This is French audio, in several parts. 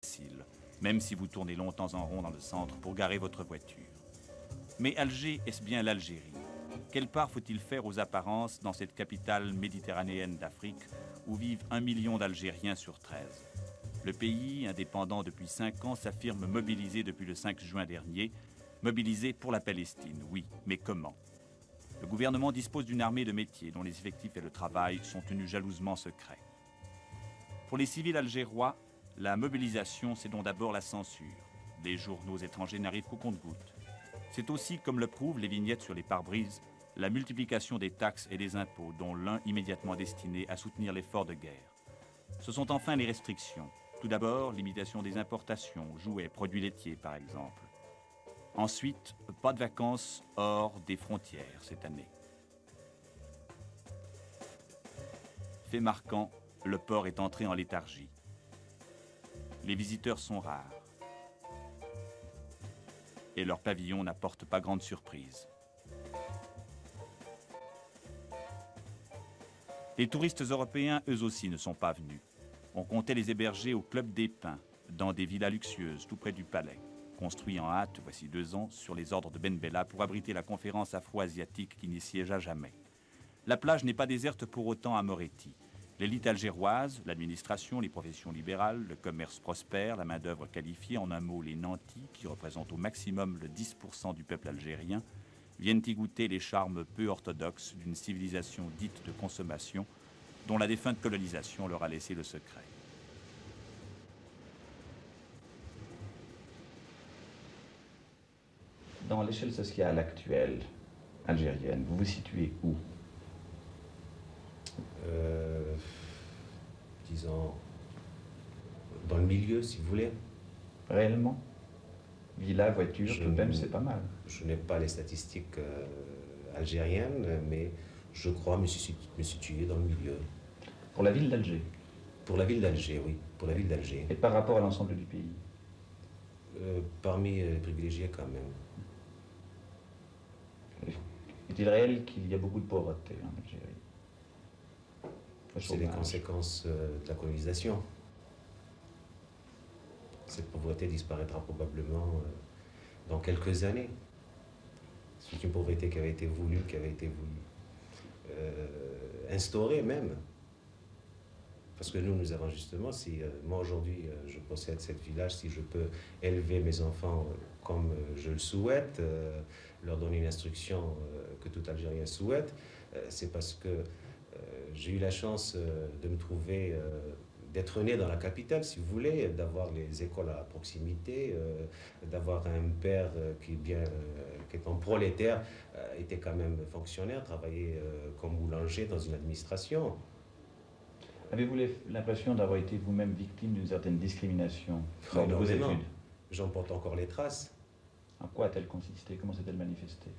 facile, même si vous tournez longtemps en rond dans le centre pour garer votre voiture. Mais Alger, est-ce bien l'Algérie? Quelle part faut-il faire aux apparences dans cette capitale méditerranéenne d'Afrique où vivent 1 million d'Algériens sur 13? Le pays, indépendant depuis 5 ans, s'affirme mobilisé depuis le 5 juin dernier. Mobilisé pour la Palestine, oui, mais comment? Le gouvernement dispose d'une armée de métiers dont les effectifs et le travail sont tenus jalousement secrets. Pour les civils algérois, la mobilisation, c'est donc d'abord la censure. Les journaux étrangers n'arrivent qu'au compte-gouttes. C'est aussi, comme le prouvent les vignettes sur les pare-brises, la multiplication des taxes et des impôts, dont l'un immédiatement destiné à soutenir l'effort de guerre. Ce sont enfin les restrictions. Tout d'abord, limitation des importations, jouets, produits laitiers par exemple. Ensuite, pas de vacances hors des frontières cette année. Fait marquant, le port est entré en léthargie. Les visiteurs sont rares. Et leur pavillon n'apporte pas grande surprise. Les touristes européens, eux aussi, ne sont pas venus. On comptait les héberger au Club des Pins, dans des villas luxueuses tout près du palais, construit en hâte, voici 2 ans, sur les ordres de Ben Bella pour abriter la conférence afro-asiatique qui n'y siégea jamais. La plage n'est pas déserte pour autant à Moretti. L'élite algéroise, l'administration, les professions libérales, le commerce prospère, la main-d'œuvre qualifiée, en un mot les nantis, qui représentent au maximum le 10% du peuple algérien, viennent y goûter les charmes peu orthodoxes d'une civilisation dite de consommation dont la défunte colonisation leur a laissé le secret. Dans l'échelle sociale actuelle algérienne, vous vous situez où? Disons, dans le milieu, si vous voulez. Réellement? Villa, voiture, tout de même, c'est pas mal. Je n'ai pas les statistiques algériennes, mais je crois me situer dans le milieu. Pour la ville d'Alger? Pour la ville d'Alger, oui. Pour la ville d'Alger. Et par rapport à l'ensemble du pays? Parmi les privilégiés, quand même. Est-il réel qu'il y a beaucoup de pauvreté en Algérie? C'est les conséquences de la colonisation. Cette pauvreté disparaîtra probablement dans quelques années. C'est une pauvreté qui avait été voulue, instaurée même. Parce que nous avons justement, si moi aujourd'hui je possède cette village, si je peux élever mes enfants comme je le souhaite, leur donner une instruction que tout Algérien souhaite, c'est parce que j'ai eu la chance de me trouver, d'être né dans la capitale, si vous voulez, d'avoir les écoles à proximité, d'avoir un père qui étant prolétaire, était quand même fonctionnaire, travaillait comme boulanger dans une administration. Avez-vous l'impression d'avoir été vous-même victime d'une certaine discrimination lors de vos études? J'en porte encore les traces. En quoi a-t-elle consisté? Comment s'est-elle manifestée?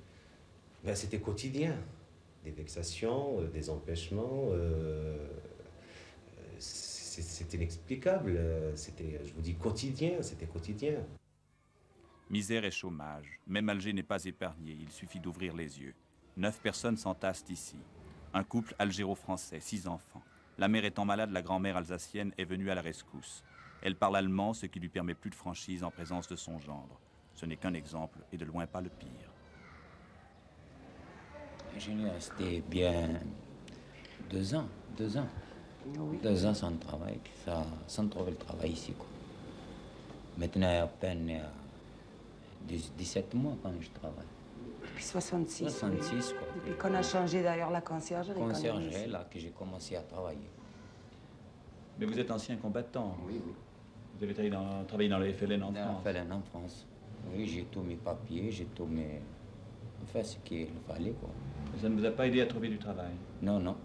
Ben, c'était quotidien. Des vexations, des empêchements. C'était inexplicable. C'était, je vous dis, quotidien. C'était quotidien. Misère et chômage. Même Alger n'est pas épargné. Il suffit d'ouvrir les yeux. 9 personnes s'entassent ici. Un couple algéro-français, 6 enfants. La mère étant malade, la grand-mère alsacienne est venue à la rescousse. Elle parle allemand, ce qui lui permet plus de franchise en présence de son gendre. Ce n'est qu'un exemple, et de loin pas le pire. Je suis resté bien 2 ans. 2 ans. Oui. 2 ans sans travail, sans trouver le travail ici, quoi. Maintenant, il y a à peine 17 mois quand je travaille. Depuis 66. 66, oui. quoi. Depuis qu'on a changé d'ailleurs la conciergerie. Conciergerie, là, que j'ai commencé à travailler. Mais vous êtes ancien combattant. Oui, oui. Vous avez travaillé dans le FLN en France. Dans le FLN en France. Oui, j'ai tous mes papiers, j'ai tous mes... Enfin, ce qu'il fallait, quoi. Ça ne vous a pas aidé à trouver du travail? Non, non.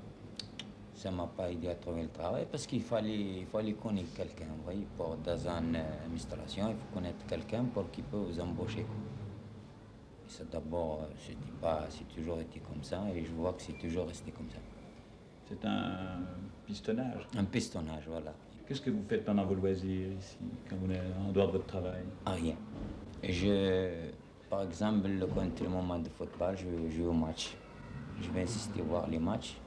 Ça ne m'a pas aidé à trouver le travail parce qu'il fallait connaître quelqu'un. Vous voyez, dans une administration, il faut connaître quelqu'un pour qu'il peut vous embaucher, quoi. Et ça, d'abord, c'est toujours été comme ça et je vois que c'est toujours resté comme ça. C'est un pistonnage? Un pistonnage, voilà. Qu'est-ce que vous faites pendant vos loisirs ici, quand vous êtes en dehors de votre travail? Ah, rien. Par exemple, quand le moment de football, je vais jouer au match. Je vais insister voir les matchs.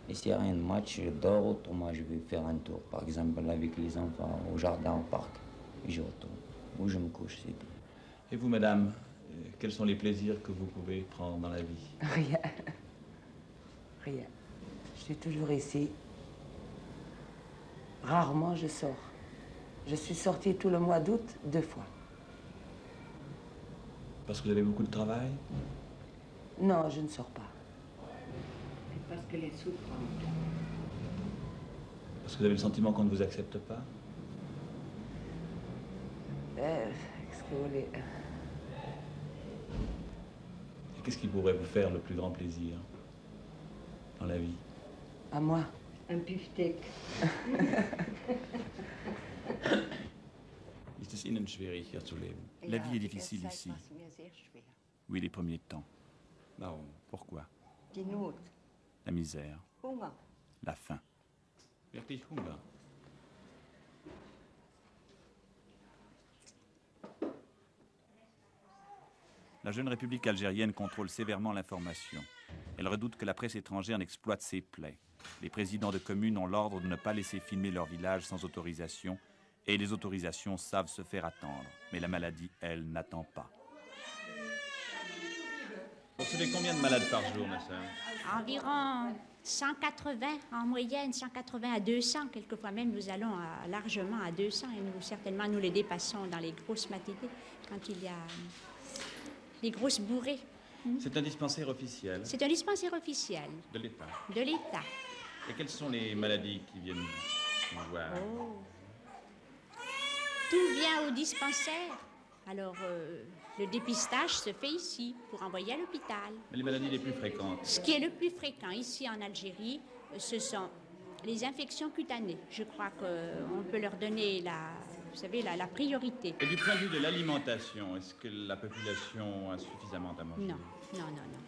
Et s'il n'y a rien de match, je dors, autrement je vais faire un tour. Par exemple, avec les enfants, au jardin, au parc. puis je retourne. Ou je me couche, c'est tout. Et vous, madame, quels sont les plaisirs que vous pouvez prendre dans la vie? Rien. Rien. Je suis toujours ici. Rarement je sors. Je suis sortie tout le mois d'août 2 fois. Parce que vous avez beaucoup de travail? Non, je ne sors pas. C'est parce qu'elle est souffrante. Parce que vous avez le sentiment qu'on ne vous accepte pas? Qu'est-ce que vous voulez? Et qu'est-ce qui pourrait vous faire le plus grand plaisir dans la vie? À moi? Un beefsteak. Ist es Ihnen schwierig, hier zu leben? La vie est difficile ici. Oui, les premiers temps. Warum? Pourquoi? Die Not, La misère, Hunger. la faim. Wirklich Hunger. La jeune République algérienne contrôle sévèrement l'information. Elle redoute que la presse étrangère n'exploite ses plaies. Les présidents de communes ont l'ordre de ne pas laisser filmer leur village sans autorisation, et les autorisations savent se faire attendre. Mais la maladie, elle, n'attend pas. Vous recevez combien de malades par jour, ma sœur? Environ 180 en moyenne, 180 à 200. Quelquefois même, nous allons largement à 200 et certainement nous les dépassons dans les grosses matinées quand il y a des grosses bourrées. C'est un dispensaire officiel C'est un dispensaire officiel de l'État. de l'État. Et quelles sont les maladies qui viennent vous voir? Tout vient au dispensaire. Alors, le dépistage se fait ici pour envoyer à l'hôpital. Mais les maladies les plus fréquentes? Ce qui est le plus fréquent ici en Algérie, ce sont les infections cutanées. Je crois qu'on peut leur donner la priorité. Et du point de vue de l'alimentation, est-ce que la population a suffisamment à manger? Non.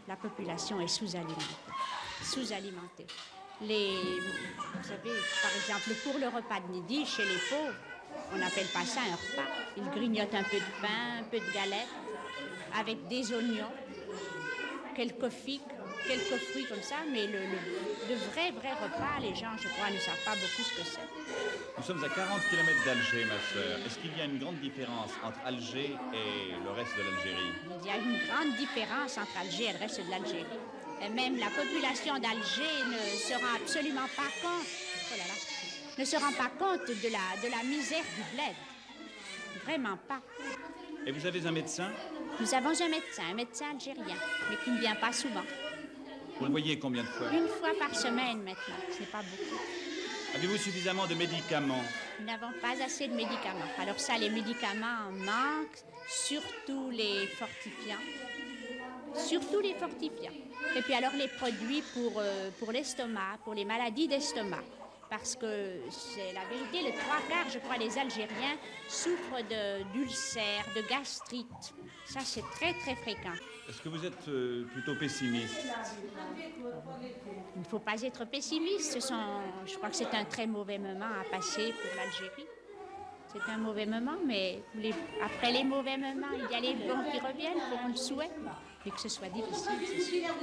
La population est sous-alimentée. Sous-alimentée. Vous savez, par exemple, pour le repas de midi, chez les pauvres, on n'appelle pas ça un repas. Ils grignotent un peu de pain, un peu de galette, avec des oignons, quelques figues, quelques fruits comme ça, mais le vrai repas, les gens, je crois, ne savent pas beaucoup ce que c'est. Nous sommes à 40 km d'Alger, ma sœur. Est-ce qu'il y a une grande différence entre Alger et le reste de l'Algérie? Il y a une grande différence entre Alger et le reste de l'Algérie. Et même la population d'Alger ne se rend absolument pas compte, ne se rend pas compte de la misère du bled. Vraiment pas. Et vous avez un médecin? Nous avons un médecin algérien, mais qui ne vient pas souvent. Vous le voyez combien de fois? Une fois par semaine maintenant, ce n'est pas beaucoup. Avez-vous suffisamment de médicaments? Nous n'avons pas assez de médicaments. Alors ça, les médicaments manquent, surtout les fortifiants. Surtout les fortifiants. Et puis alors les produits pour l'estomac, pour les maladies d'estomac. Parce que c'est la vérité, les 3/4, je crois, des Algériens souffrent d'ulcères, de gastrite. Ça, c'est très, très fréquent. Est-ce que vous êtes plutôt pessimiste? Il ne faut pas être pessimiste. Je crois que c'est un très mauvais moment à passer pour l'Algérie. C'est un mauvais moment, mais après les mauvais moments, il y a les bons qui reviennent, il faut qu'on le souhaite, et que ce soit difficile, c'est sûr.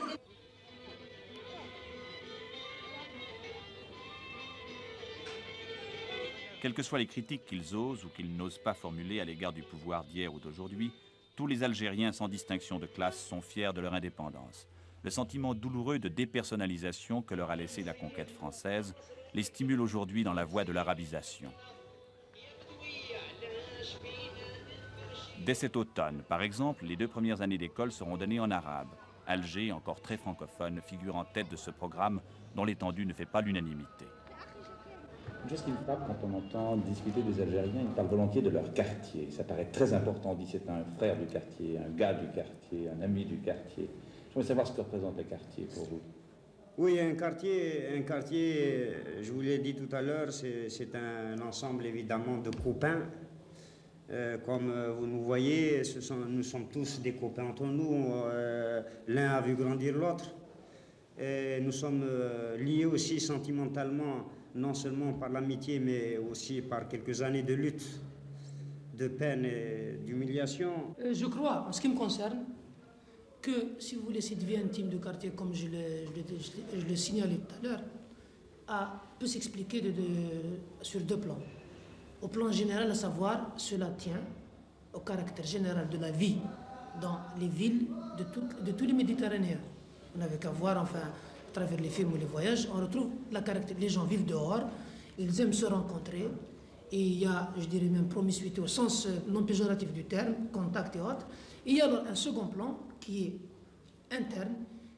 Quelles que soient les critiques qu'ils osent ou qu'ils n'osent pas formuler à l'égard du pouvoir d'hier ou d'aujourd'hui, tous les Algériens sans distinction de classe sont fiers de leur indépendance. Le sentiment douloureux de dépersonnalisation que leur a laissé la conquête française les stimule aujourd'hui dans la voie de l'arabisation. Dès cet automne, par exemple, les 2 premières années d'école seront données en arabe. Alger, encore très francophone, figure en tête de ce programme dont l'étendue ne fait pas l'unanimité. Une chose qui me frappe quand on entend discuter des Algériens, ils parlent volontiers de leur quartier. Ça paraît très important. On dit c'est un frère du quartier, un gars du quartier, un ami du quartier. Je voudrais savoir ce que représente le quartier pour vous. Oui, un quartier, je vous l'ai dit tout à l'heure, c'est un ensemble évidemment de copains. Comme vous nous voyez, nous sommes tous des copains entre nous. L'un a vu grandir l'autre. Nous sommes liés aussi sentimentalement, non seulement par l'amitié, mais aussi par quelques années de lutte, de peine et d'humiliation. Je crois, en ce qui me concerne, que, si vous voulez, cette vie intime de quartier, comme je le signalais tout à l'heure, peut s'expliquer sur 2 plans. au plan général, à savoir, cela tient au caractère général de la vie dans les villes de tous les Méditerranéens. On n'avait qu'à voir, enfin, à travers les films ou les voyages, on retrouve la caractère. Les gens vivent dehors, ils aiment se rencontrer, et il y a, je dirais même, promiscuité au sens non péjoratif du terme, contact et autres. Et il y a alors un second plan qui est interne,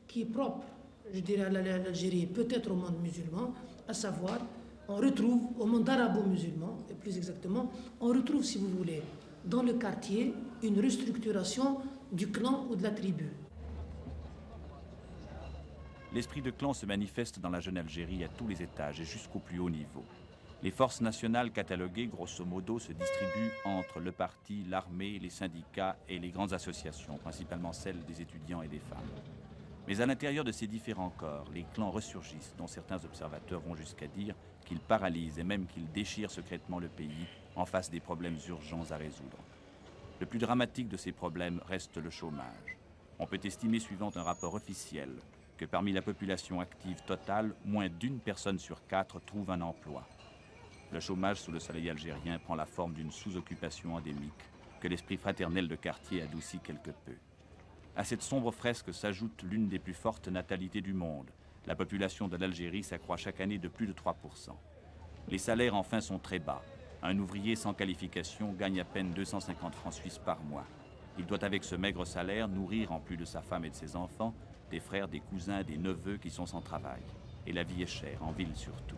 qui est propre, je dirais, à l'Algérie, peut-être au monde musulman, à savoir, on retrouve au monde arabo-musulman, et plus exactement, on retrouve, si vous voulez, dans le quartier, une restructuration du clan ou de la tribu. L'esprit de clan se manifeste dans la jeune Algérie à tous les étages et jusqu'au plus haut niveau. Les forces nationales cataloguées, grosso modo, se distribuent entre le parti, l'armée, les syndicats et les grandes associations, principalement celles des étudiants et des femmes. Mais à l'intérieur de ces différents corps, les clans ressurgissent, dont certains observateurs vont jusqu'à dire qu'ils paralysent et même qu'ils déchirent secrètement le pays en face des problèmes urgents à résoudre. Le plus dramatique de ces problèmes reste le chômage. On peut estimer, suivant un rapport officiel, que parmi la population active totale, moins d'1 personne sur 4 trouve un emploi. Le chômage sous le soleil algérien prend la forme d'une sous-occupation endémique que l'esprit fraternel de quartier adoucit quelque peu. À cette sombre fresque s'ajoute l'une des plus fortes natalités du monde. La population de l'Algérie s'accroît chaque année de plus de 3%. Les salaires enfin sont très bas. Un ouvrier sans qualification gagne à peine 250 francs suisses par mois. Il doit avec ce maigre salaire nourrir, en plus de sa femme et de ses enfants, des frères, des cousins, des neveux qui sont sans travail. Et la vie est chère, en ville surtout.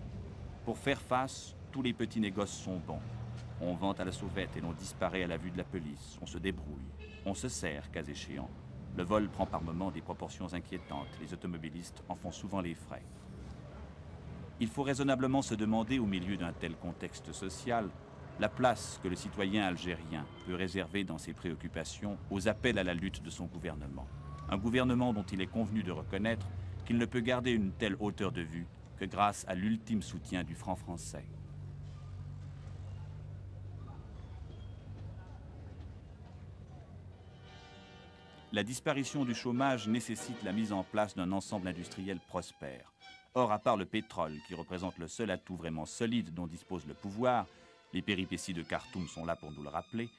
Pour faire face, tous les petits négoces sont bons. On vente à la sauvette et l'on disparaît à la vue de la police. On se débrouille. On se sert, cas échéant. Le vol prend par moments des proportions inquiétantes. Les automobilistes en font souvent les frais. Il faut raisonnablement se demander, au milieu d'un tel contexte social, la place que le citoyen algérien peut réserver dans ses préoccupations aux appels à la lutte de son gouvernement. Un gouvernement dont il est convenu de reconnaître qu'il ne peut garder une telle hauteur de vue que grâce à l'ultime soutien du franc français. La disparition du chômage nécessite la mise en place d'un ensemble industriel prospère. Or, à part le pétrole, qui représente le seul atout vraiment solide dont dispose le pouvoir, les péripéties de Khartoum sont là pour nous le rappeler,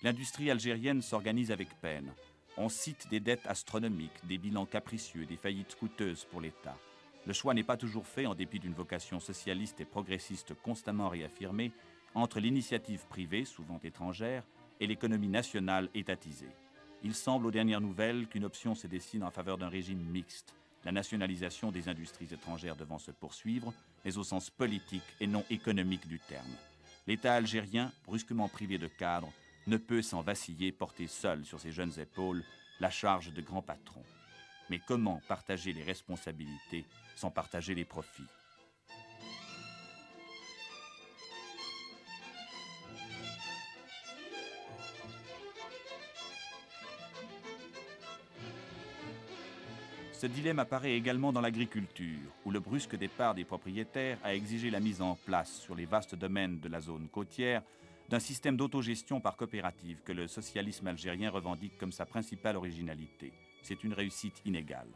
l'industrie algérienne s'organise avec peine. On cite des dettes astronomiques, des bilans capricieux, des faillites coûteuses pour l'État. Le choix n'est pas toujours fait, en dépit d'une vocation socialiste et progressiste constamment réaffirmée, entre l'initiative privée, souvent étrangère, et l'économie nationale étatisée. Il semble aux dernières nouvelles qu'une option se dessine en faveur d'un régime mixte, la nationalisation des industries étrangères devant se poursuivre, mais au sens politique et non économique du terme. L'État algérien, brusquement privé de cadre, ne peut sans vaciller porter seul sur ses jeunes épaules la charge de grand patron. Mais comment partager les responsabilités sans partager les profits ? Ce dilemme apparaît également dans l'agriculture, où le brusque départ des propriétaires a exigé la mise en place, sur les vastes domaines de la zone côtière, d'un système d'autogestion par coopérative que le socialisme algérien revendique comme sa principale originalité. C'est une réussite inégale.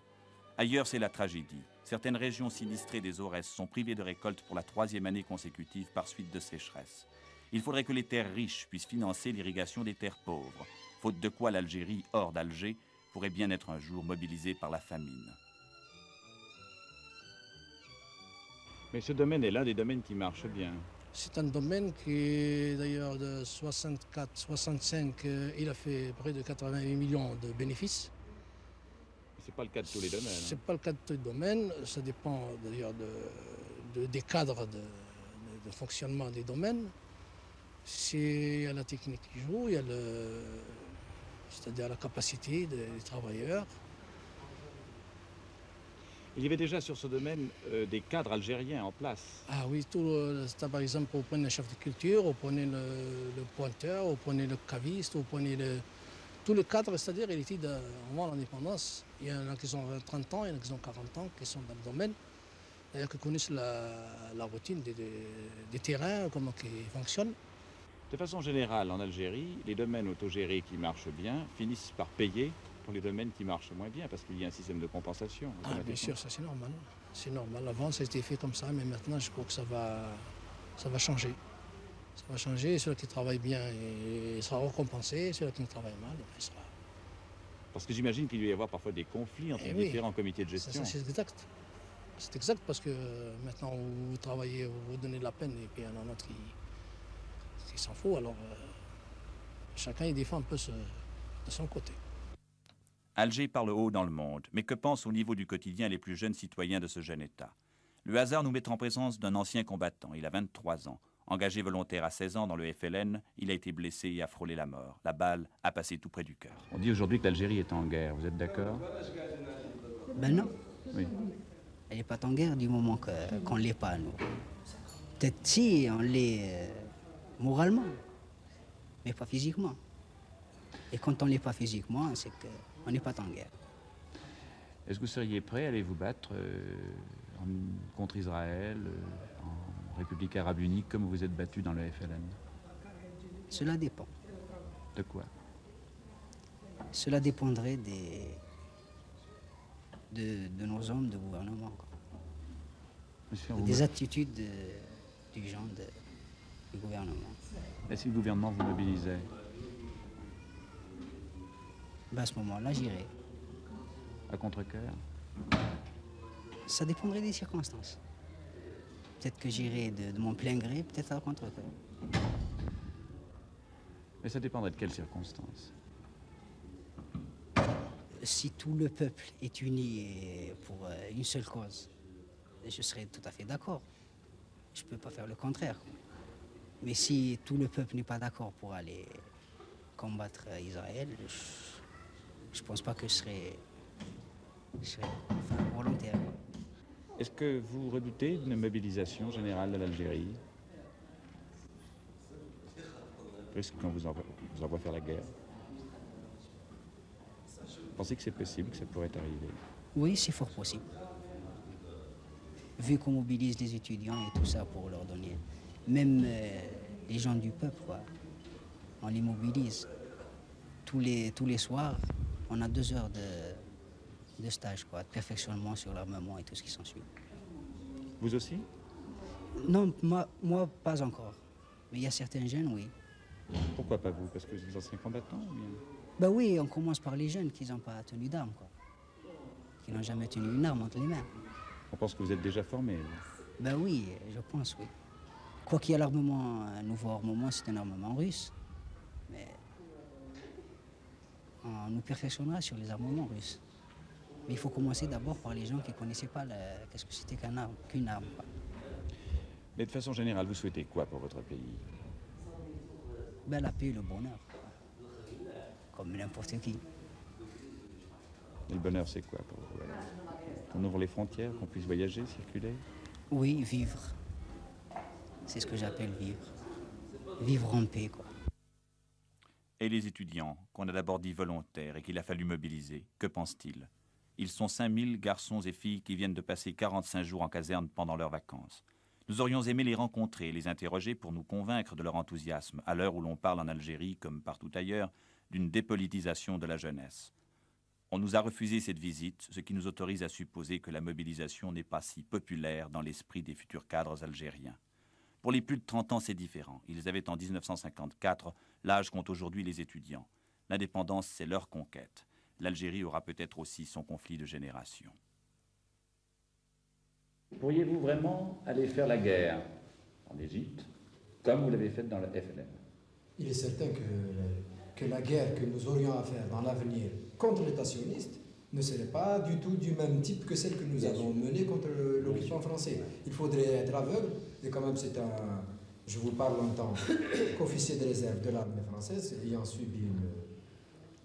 Ailleurs, c'est la tragédie. Certaines régions sinistrées des Aurès sont privées de récolte pour la 3e année consécutive par suite de sécheresse. Il faudrait que les terres riches puissent financer l'irrigation des terres pauvres, faute de quoi l'Algérie, hors d'Alger, pourrait bien être un jour mobilisée par la famine. Mais ce domaine est l'un des domaines qui marche bien. C'est un domaine qui, d'ailleurs, de 64-65, il a fait près de 88 millions de bénéfices. Ce n'est pas le cas de tous les domaines. Ce n'est pas le cas de tous les domaines. Ça dépend d'ailleurs des cadres de fonctionnement des domaines. Il y a la technique qui joue, il y a c'est-à-dire la capacité des travailleurs. Il y avait déjà sur ce domaine des cadres algériens en place. Ah oui, par exemple, vous prenez le chef de culture, vous prenez le pointeur, vous prenez le caviste, vous prenez tous les cadres, c'est-à-dire il était avant l'indépendance. Il y en a qui ont 30 ans, il y en a qui ont 40 ans, qui sont dans le domaine, d'ailleurs qui connaissent la routine des terrains, comment ils fonctionnent. De façon générale, en Algérie, les domaines autogérés qui marchent bien finissent par payer pour les domaines qui marchent moins bien, parce qu'il y a un système de compensation. Ah, bien sûr, ça c'est normal. C'est normal. Avant, ça a été fait comme ça, mais maintenant, je crois que ça va changer. Ça va changer. Celui qui travaille bien, il sera récompensé. Celui qui travaille mal, il sera... Parce que j'imagine qu'il doit y avoir parfois des conflits entre différents comités de gestion. Ça, c'est exact. C'est exact parce que maintenant vous travaillez, vous donnez de la peine et puis il y en a un autre qui s'en fout. Alors chacun il défend un peu de son côté. Alger parle haut dans le monde, mais que pensent au niveau du quotidien les plus jeunes citoyens de ce jeune État? Le hasard nous met en présence d'un ancien combattant. Il a 23 ans. Engagé volontaire à 16 ans dans le FLN, il a été blessé et a frôlé la mort. La balle a passé tout près du cœur. On dit aujourd'hui que l'Algérie est en guerre. Vous êtes d'accord? Ben non. Oui. Elle n'est pas en guerre du moment qu'on ne l'est pas, nous. Peut-être si, on l'est moralement, mais pas physiquement. Et quand on ne l'est pas physiquement, c'est qu'on n'est pas en guerre. Est-ce que vous seriez prêt à aller vous battre contre Israël, en République arabe unique, comme vous vous êtes battu dans le FLN? Cela dépend. De quoi? Cela dépendrait de nos hommes de gouvernement. Monsieur, des attitudes du genre du gouvernement. Et si le gouvernement vous mobilisait? Ben à ce moment-là, j'irai. À contre-cœur? Ça dépendrait des circonstances. Peut-être que j'irai de mon plein gré, peut-être à contre-cœur. Mais ça dépendrait de quelles circonstances? Si tout le peuple est uni pour une seule cause, je serais tout à fait d'accord. Je ne peux pas faire le contraire. Mais si tout le peuple n'est pas d'accord pour aller combattre Israël, je ne pense pas que je serais volontaire. Est-ce que vous redoutez une mobilisation générale de l'Algérie? Est-ce qu'on vous envoie faire la guerre? Vous pensez que c'est possible, que ça pourrait arriver? Oui, c'est fort possible. Vu qu'on mobilise les étudiants et tout ça pour leur donner, même les gens du peuple, quoi, on les mobilise. Tous les soirs, on a 2 heures de stage, quoi, de perfectionnement sur l'armement et tout ce qui s'ensuit. Vous aussi? Non, moi pas encore. Mais il y a certains jeunes, oui. Pourquoi pas vous? Parce que vous êtes anciens combattants ou bien? Ben oui, on commence par les jeunes qui n'ont pas tenu d'armes, quoi. Qui n'ont jamais tenu une arme entre les mains. On pense que vous êtes déjà formés. Ben oui, je pense, oui. Quoi qu'il y a l'armement, un nouveau armement, c'est un armement russe. Mais on nous perfectionnera sur les armements russes. Mais il faut commencer d'abord par les gens qui ne connaissaient pas qu'est-ce que c'était qu'une arme. Quoi. Mais de façon générale, vous souhaitez quoi pour votre pays? Ben, la paix et le bonheur. Comme n'importe qui. Et le bonheur, c'est quoi pour vous? Qu'on ouvre les frontières, qu'on puisse voyager, circuler? Oui, vivre. C'est ce que j'appelle vivre. Vivre en paix, quoi. Et les étudiants, qu'on a d'abord dit volontaires et qu'il a fallu mobiliser, que pensent-ils? Ils sont 5000 garçons et filles qui viennent de passer 45 jours en caserne pendant leurs vacances. Nous aurions aimé les rencontrer et les interroger pour nous convaincre de leur enthousiasme, à l'heure où l'on parle en Algérie, comme partout ailleurs, d'une dépolitisation de la jeunesse. On nous a refusé cette visite, ce qui nous autorise à supposer que la mobilisation n'est pas si populaire dans l'esprit des futurs cadres algériens. Pour les plus de 30 ans, c'est différent. Ils avaient en 1954 l'âge qu'ont aujourd'hui les étudiants. L'indépendance, c'est leur conquête. L'Algérie aura peut-être aussi son conflit de génération. Pourriez-vous vraiment aller faire la guerre en Égypte, comme vous l'avez fait dans le FLN? Il est certain que la guerre que nous aurions à faire dans l'avenir contre l'État sioniste ne serait pas du tout du même type que celle que nous avons menée contre l'occupant français. Il faudrait être aveugle, et quand même c'est un... Je vous parle en tant qu'officier de réserve de l'armée française, ayant subi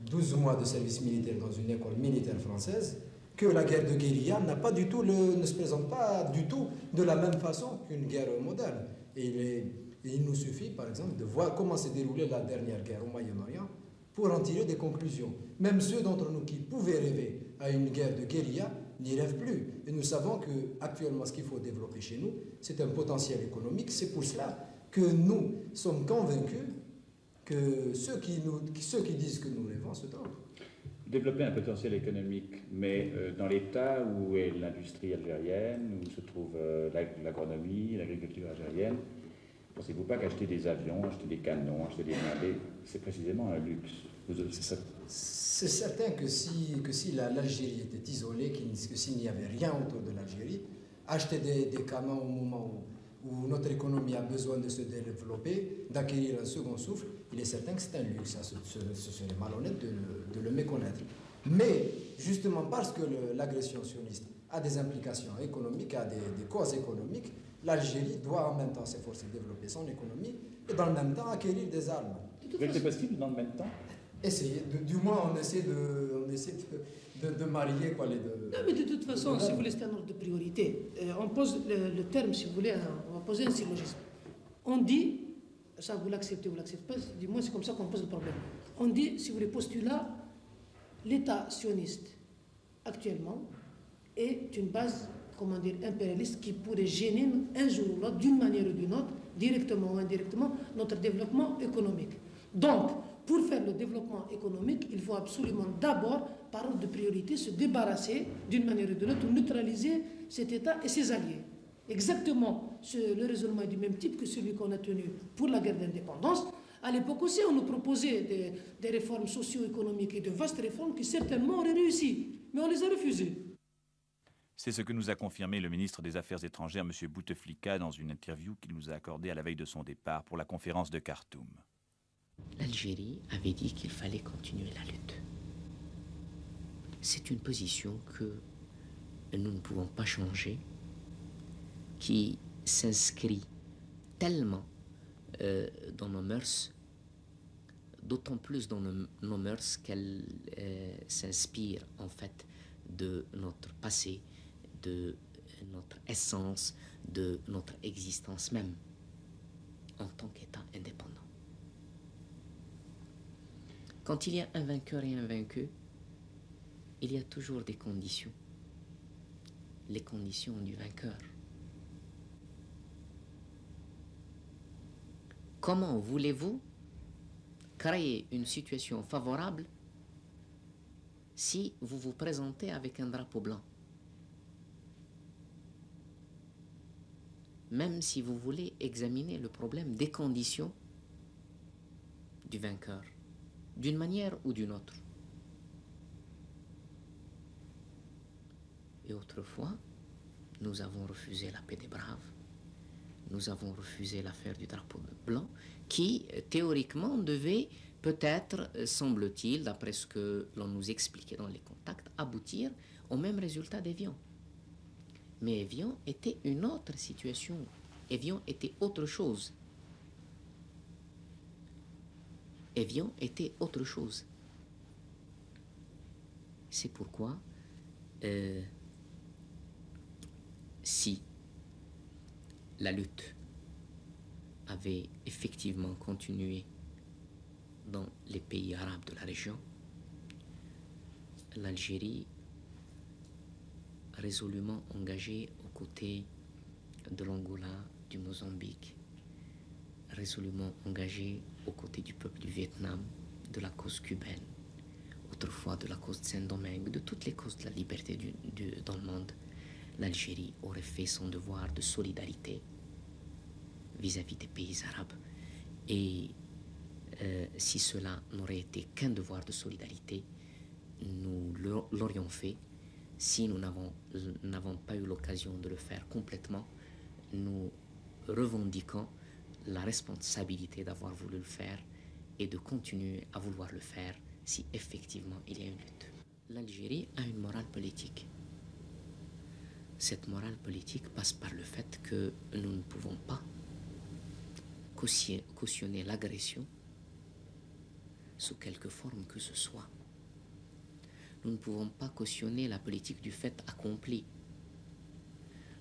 12 mois de service militaire dans une école militaire française, que la guerre de guérilla ne se présente pas du tout de la même façon qu'une guerre moderne. Et il nous suffit, par exemple, de voir comment s'est déroulée la dernière guerre au Moyen-Orient pour en tirer des conclusions. Même ceux d'entre nous qui pouvaient rêver à une guerre de guérilla n'y rêvent plus. Et nous savons qu'actuellement, ce qu'il faut développer chez nous, c'est un potentiel économique. C'est pour cela que nous sommes convaincus que ceux qui disent que nous rêvons se trompent. Développer un potentiel économique, mais dans l'état où est l'industrie algérienne, où se trouve l'agronomie, l'agriculture algérienne, Pensez-vous pas qu'acheter des avions, acheter des canons, acheter des blindés, c'est précisément un luxe? C'est certain que si l'Algérie était isolée, que s'il n'y avait rien autour de l'Algérie, acheter des canons au moment où notre économie a besoin de se développer, d'acquérir un second souffle, il est certain que c'est un luxe. Ce serait malhonnête de le méconnaître. Mais justement parce que l'agression sioniste a des implications économiques, a des causes économiques, l'Algérie doit en même temps s'efforcer de développer son économie et dans le même temps acquérir des armes. C'est possible dans le même temps? Essayer, du moins on essaie de marier quoi, les deux. Non, mais de toute façon, si vous voulez, c'est un ordre de priorité. On pose le terme, si vous voulez, on va poser un syllogisme. On dit, ça vous l'acceptez ou vous l'acceptez pas, du moins c'est comme ça qu'on pose le problème. On dit, si vous voulez, postulat, l'État sioniste actuellement est une base, comment dire, impérialiste qui pourrait gêner un jour ou l'autre, d'une manière ou d'une autre, directement ou indirectement, notre développement économique. Donc, pour faire le développement économique, il faut absolument d'abord, par ordre de priorité, se débarrasser d'une manière ou d'une autre, neutraliser cet État et ses alliés. Exactement, le raisonnement est du même type que celui qu'on a tenu pour la guerre d'indépendance. À l'époque aussi, on nous proposait des réformes socio-économiques et de vastes réformes qui certainement auraient réussi, mais on les a refusées. C'est ce que nous a confirmé le ministre des Affaires étrangères, M. Bouteflika, dans une interview qu'il nous a accordée à la veille de son départ pour la conférence de Khartoum. L'Algérie avait dit qu'il fallait continuer la lutte. C'est une position que nous ne pouvons pas changer, qui s'inscrit tellement dans nos mœurs, d'autant plus dans nos mœurs qu'elle s'inspire en fait de notre passé, de notre essence, de notre existence même en tant qu'État indépendant. Quand il y a un vainqueur et un vaincu, il y a toujours des conditions. Les conditions du vainqueur. Comment voulez-vous créer une situation favorable si vous vous présentez avec un drapeau blanc? Même si vous voulez examiner le problème des conditions du vainqueur, d'une manière ou d'une autre. Et autrefois, nous avons refusé la paix des braves. Nous avons refusé l'affaire du drapeau blanc, qui, théoriquement, devait peut-être, semble-t-il, d'après ce que l'on nous expliquait dans les contacts, aboutir au même résultat d'Évian. Mais Évian était une autre situation. Évian était autre chose. Évian était autre chose. C'est pourquoi, si la lutte avait effectivement continué dans les pays arabes de la région, l'Algérie, résolument engagée aux côtés de l'Angola, du Mozambique, résolument engagée aux côtés du peuple du Vietnam, de la cause cubaine, autrefois de la cause de Saint-Domingue, de toutes les causes de la liberté dans le monde, l'Algérie aurait fait son devoir de solidarité vis-à-vis des pays arabes. Et si cela n'aurait été qu'un devoir de solidarité, nous l'aurions fait. Si nous n'avons pas eu l'occasion de le faire complètement, nous revendiquons la responsabilité d'avoir voulu le faire et de continuer à vouloir le faire si effectivement il y a une lutte. L'Algérie a une morale politique. Cette morale politique passe par le fait que nous ne pouvons pas cautionner l'agression sous quelque forme que ce soit. Nous ne pouvons pas cautionner la politique du fait accompli.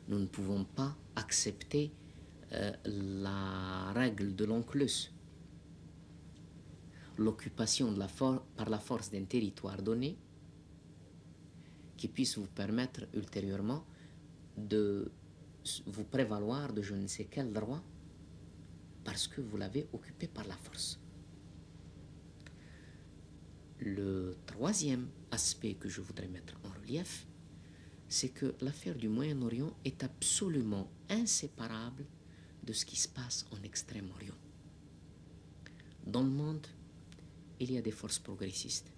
Nous ne pouvons pas accepter la règle de l'ONCLUS, l'occupation par la force d'un territoire donné qui puisse vous permettre ultérieurement de vous prévaloir de je ne sais quel droit parce que vous l'avez occupé par la force. Le troisième aspect que je voudrais mettre en relief, c'est que l'affaire du Moyen-Orient est absolument inséparable de ce qui se passe en Extrême-Orient. Dans le monde, il y a des forces progressistes,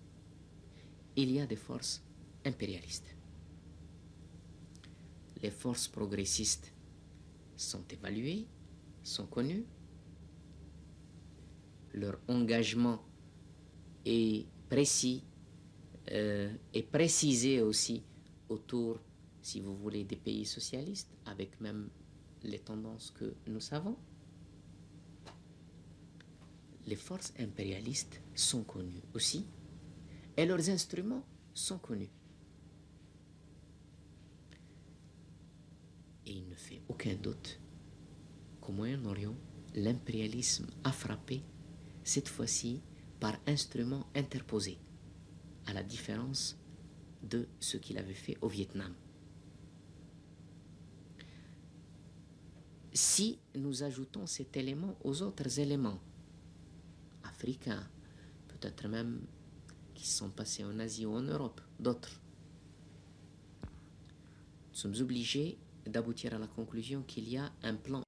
il y a des forces impérialistes. Les forces progressistes sont évaluées, sont connues, leur engagement est précis et précisé aussi autour, si vous voulez, des pays socialistes, avec même les tendances que nous savons. Les forces impérialistes sont connues aussi, et leurs instruments sont connus. Et il ne fait aucun doute qu'au Moyen-Orient, l'impérialisme a frappé, cette fois-ci, par instruments interposés, à la différence de ce qu'il avait fait au Vietnam. Si nous ajoutons cet élément aux autres éléments africains, peut-être même qui sont passés en Asie ou en Europe, d'autres, nous sommes obligés d'aboutir à la conclusion qu'il y a un plan